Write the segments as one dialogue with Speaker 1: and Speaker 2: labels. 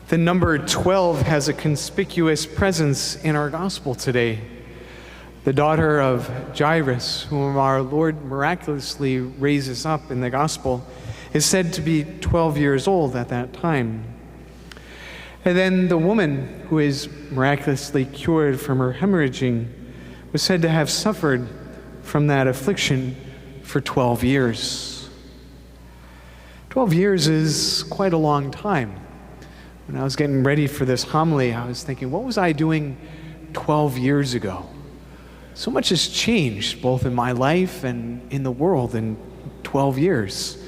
Speaker 1: The number 12 has a conspicuous presence in our gospel today. The daughter of Jairus, whom our Lord miraculously raises up in the gospel, is said to be 12 years old at that time. And then the woman who is miraculously cured from her hemorrhaging was said to have suffered from that affliction for 12 years. 12 years is quite a long time. When I was getting ready for this homily, I was thinking, what was I doing 12 years ago? So much has changed, both in my life and in the world in 12 years.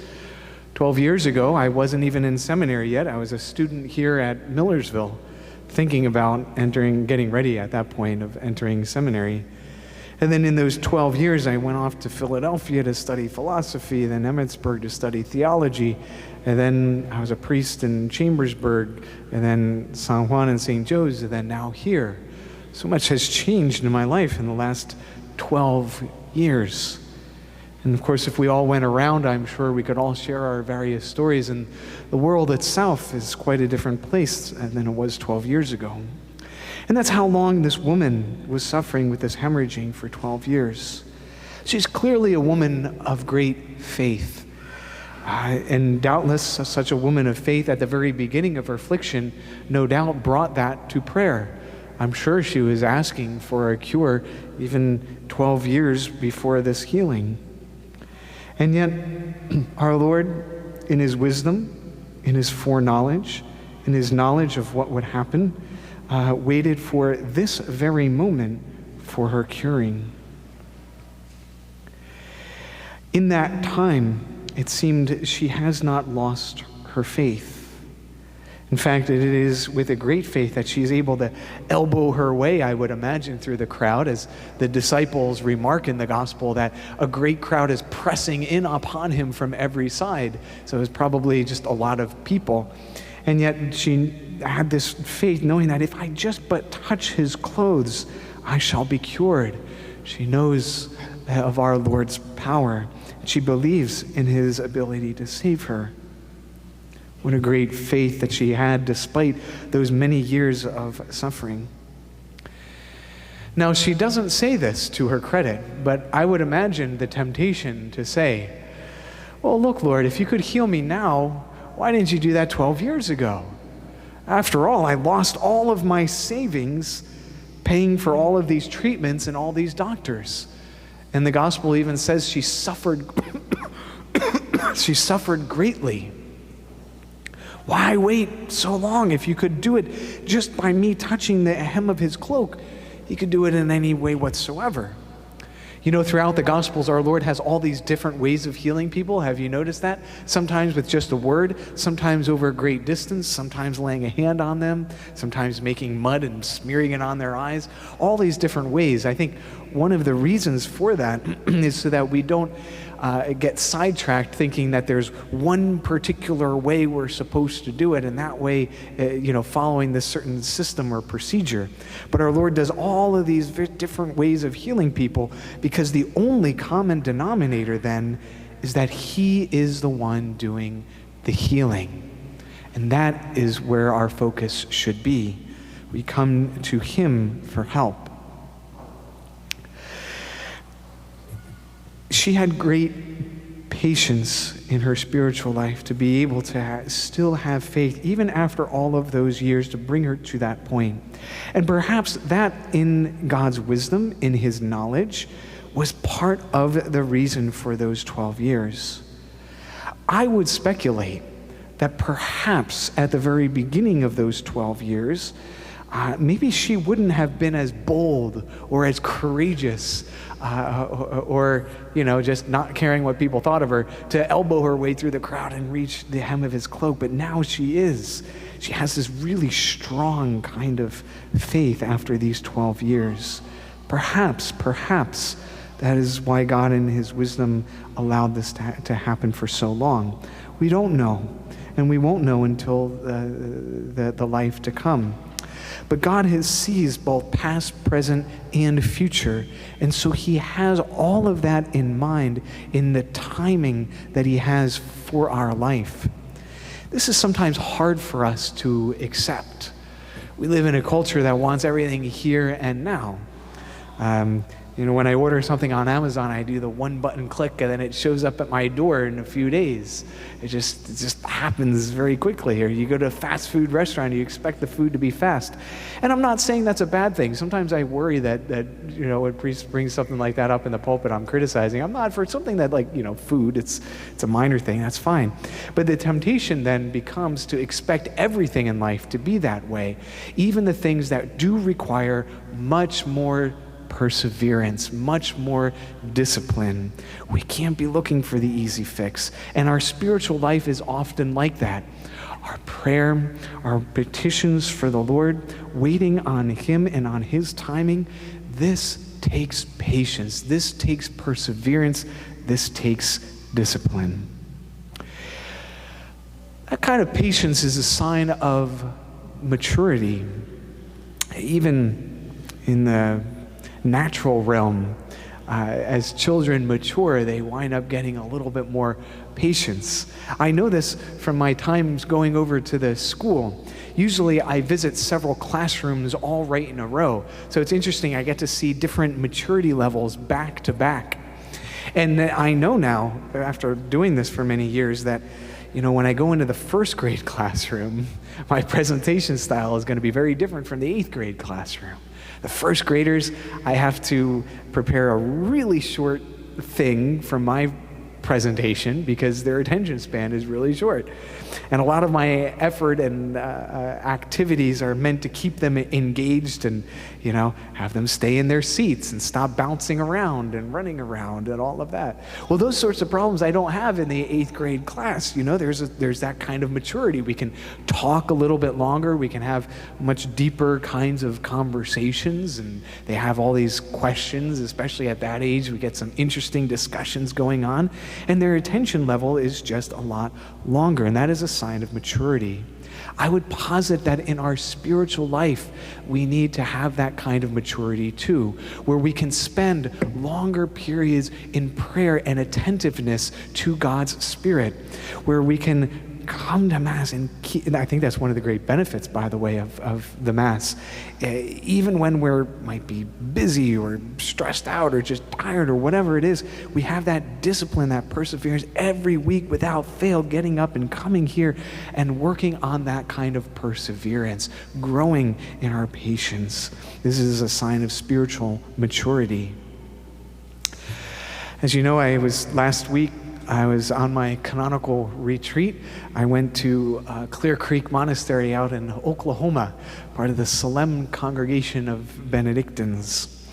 Speaker 1: 12 years ago, I wasn't even in seminary yet. I was a student here at Millersville, thinking about getting ready at that point of entering seminary. And then in those 12 years, I went off to Philadelphia to study philosophy, then Emmitsburg to study theology, and then I was a priest in Chambersburg, and then San Juan and St. Joe's, and then now here. So much has changed in my life in the last 12 years. And of course, if we all went around, I'm sure we could all share our various stories, and the world itself is quite a different place than it was 12 years ago. And that's how long this woman was suffering with this hemorrhaging for 12 years. She's clearly a woman of great faith. And doubtless such a woman of faith at the very beginning of her affliction no doubt brought that to prayer. I'm sure she was asking for a cure even 12 years before this healing. And yet our Lord, in his wisdom, in his foreknowledge, in his knowledge of what would happen, waited for this very moment for her curing. In that time, it seemed she has not lost her faith. In fact, it is with a great faith that she's able to elbow her way, I would imagine, through the crowd, as the disciples remark in the gospel that a great crowd is pressing in upon him from every side. So it's probably just a lot of people. And yet she had this faith, knowing that if I just but touch his clothes, I shall be cured. She knows of our Lord's power. She believes in his ability to save her. What a great faith that she had despite those many years of suffering. Now, she doesn't say this to her credit, but I would imagine the temptation to say, well, look, Lord, if you could heal me now, why didn't you do that 12 years ago? After all, I lost all of my savings paying for all of these treatments and all these doctors. And the gospel even says she suffered she suffered greatly. Why wait so long? If you could do it just by me touching the hem of his cloak, he could do it in any way whatsoever. You know, throughout the Gospels, our Lord has all these different ways of healing people. Have you noticed that? Sometimes with just a word, sometimes over a great distance, sometimes laying a hand on them, sometimes making mud and smearing it on their eyes. All these different ways. I think one of the reasons for that is so that we don't get sidetracked thinking that there's one particular way we're supposed to do it, and that way, following this certain system or procedure. But our Lord does all of these different ways of healing people because the only common denominator then is that he is the one doing the healing. And that is where our focus should be. We come to him for help. She had great patience in her spiritual life to be able to still have faith even after all of those years, to bring her to that point. And perhaps that, in God's wisdom, in his knowledge, was part of the reason for those 12 years. I would speculate that perhaps at the very beginning of those 12 years, maybe she wouldn't have been as bold or as courageous or just not caring what people thought of her to elbow her way through the crowd and reach the hem of his cloak. But now she is. She has this really strong kind of faith after these 12 years. Perhaps that is why God in his wisdom allowed this to happen for so long. We don't know, and we won't know until the life to come. But God sees both past, present, and future. And so he has all of that in mind in the timing that he has for our life. This is sometimes hard for us to accept. We live in a culture that wants everything here and now. When I order something on Amazon, I do the one button click and then it shows up at my door in a few days. It just happens very quickly. Or you go to a fast food restaurant, you expect the food to be fast. And I'm not saying that's a bad thing. Sometimes I worry that when priest brings something like that up in the pulpit, I'm criticizing. I'm not for something that food, it's a minor thing, that's fine. But the temptation then becomes to expect everything in life to be that way. Even the things that do require much more perseverance, much more discipline. We can't be looking for the easy fix. And our spiritual life is often like that. Our prayer, our petitions for the Lord, waiting on Him and on His timing, this takes patience, this takes perseverance, this takes discipline. That kind of patience is a sign of maturity. Even in the natural realm, as children mature, they wind up getting a little bit more patience. I know this from my times going over to the school. Usually I visit several classrooms all right in a row. So it's interesting, I get to see different maturity levels back to back. And I know now, after doing this for many years, that when I go into the first grade classroom, my presentation style is going to be very different from the 8th grade classroom. The first graders, I have to prepare a really short thing for my presentation because their attention span is really short. And a lot of my effort and activities are meant to keep them engaged and, have them stay in their seats and stop bouncing around and running around and all of that. Well, those sorts of problems I don't have in the 8th grade class. There's that kind of maturity. We can talk a little bit longer. We can have much deeper kinds of conversations, and they have all these questions, especially at that age. We get some interesting discussions going on, and their attention level is just a lot longer, and that is a sign of maturity. I would posit that in our spiritual life, we need to have that kind of maturity too, where we can spend longer periods in prayer and attentiveness to God's Spirit, where we can come to Mass and I think that's one of the great benefits, by the way, of the Mass. Even when we might be busy or stressed out or just tired or whatever it is, we have that discipline, that perseverance every week without fail, getting up and coming here and working on that kind of perseverance, growing in our patience. This is a sign of spiritual maturity. As you know, last week, I was on my canonical retreat. I went to Clear Creek Monastery out in Oklahoma, part of the Solemn Congregation of Benedictines.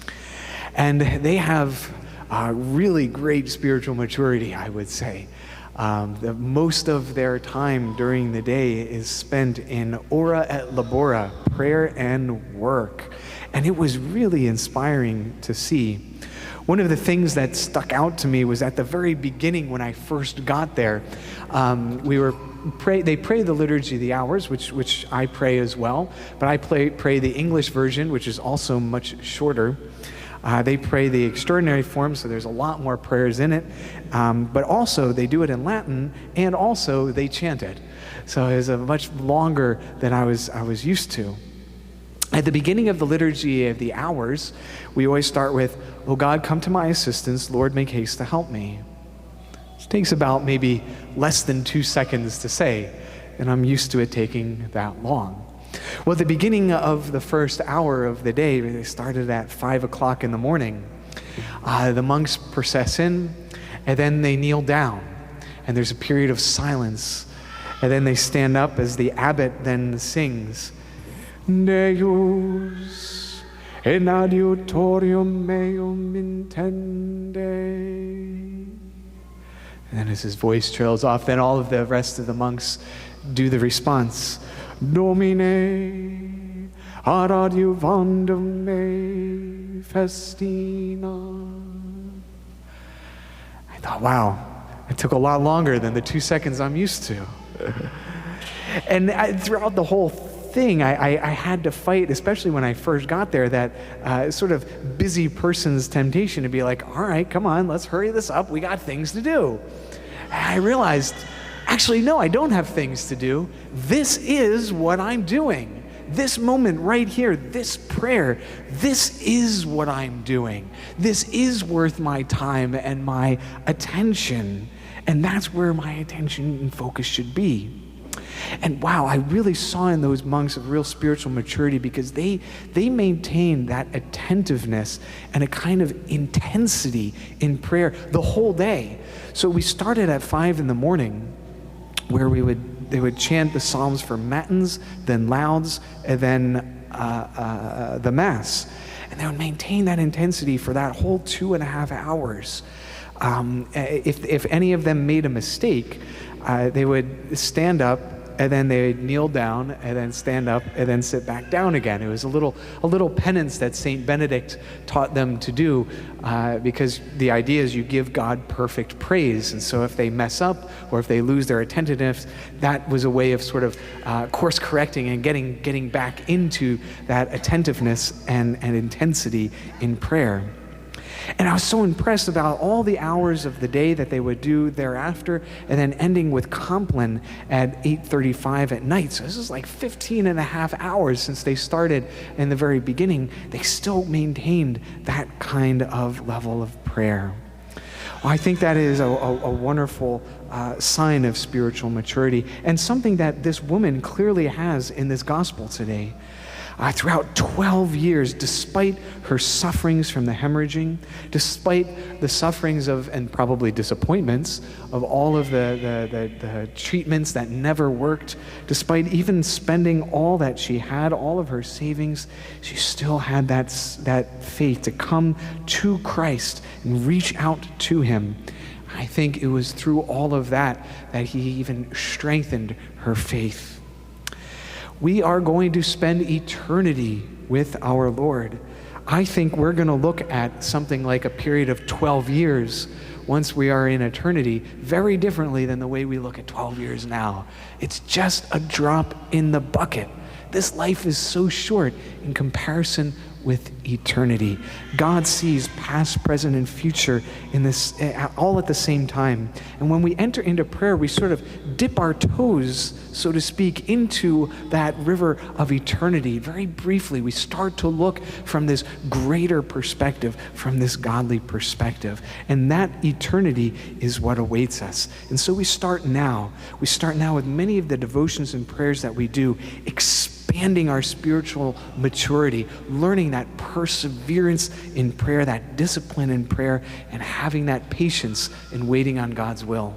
Speaker 1: And they have really great spiritual maturity, I would say. Most of their time during the day is spent in ora et labora, prayer and work. And it was really inspiring to see. One of the things that stuck out to me was at the very beginning when I first got there. They pray the Liturgy of the Hours, which I pray as well, but I pray the English version, which is also much shorter. They pray the extraordinary form, so there's a lot more prayers in it, but also they do it in Latin, and also they chant it. So it's a much longer than I was used to. At the beginning of the Liturgy of the Hours, we always start with, "O God, come to my assistance, Lord, make haste to help me." It takes about maybe less than 2 seconds to say, and I'm used to it taking that long. Well, at the beginning of the first hour of the day, they started at 5 o'clock in the morning. The monks process in, and then they kneel down, and there's a period of silence, and then they stand up as the abbot then sings, Deus in adiutorium meum intende. And then as his voice trails off, then all of the rest of the monks do the response, Domine ad adiuvandum me festina. I thought, wow, it took a lot longer than the 2 seconds I'm used to. And throughout the whole thing, I had to fight, especially when I first got there, that sort of busy person's temptation to be like, all right, come on, let's hurry this up. We got things to do. And I realized, Actually, no, I don't have things to do. This is what I'm doing. This moment right here, this prayer, this is what I'm doing. This is worth my time and my attention. And that's where my attention and focus should be. And wow, I really saw in those monks a real spiritual maturity, because they maintained that attentiveness and a kind of intensity in prayer the whole day. So we started at 5 in the morning, where they would chant the Psalms for Matins, then Lauds, and then the Mass. And they would maintain that intensity for that whole 2.5 hours. If any of them made a mistake, they would stand up, and then they would kneel down, and then stand up, and then sit back down again. It was a little penance that Saint Benedict taught them to do, because the idea is you give God perfect praise. And so if they mess up, or if they lose their attentiveness, that was a way of sort of course correcting and getting back into that attentiveness and intensity in prayer. And I was so impressed about all the hours of the day that they would do thereafter, and then ending with Compline at 8:35 at night. So this is like 15.5 hours since they started in the very beginning. They still maintained that kind of level of prayer. Well, I think that is a wonderful sign of spiritual maturity, and something that this woman clearly has in this gospel today. Throughout 12 years, despite her sufferings from the hemorrhaging, despite the sufferings of, and probably disappointments, of all of the treatments that never worked, despite even spending all that she had, all of her savings, she still had that faith to come to Christ and reach out to him. I think it was through all of that that he even strengthened her faith. We are going to spend eternity with our Lord. I think we're going to look at something like a period of 12 years once we are in eternity very differently than the way we look at 12 years now. It's just a drop in the bucket. This life is so short in comparison with eternity. God sees past, present, and future in this all at the same time. And when we enter into prayer, we sort of dip our toes, so to speak, into that river of eternity. Very briefly, we start to look from this greater perspective, from this godly perspective. And that eternity is what awaits us. And so we start now. We start now with many of the devotions and prayers that we do, expanding our spiritual maturity, learning that perseverance in prayer, that discipline in prayer, and having that patience in waiting on God's will.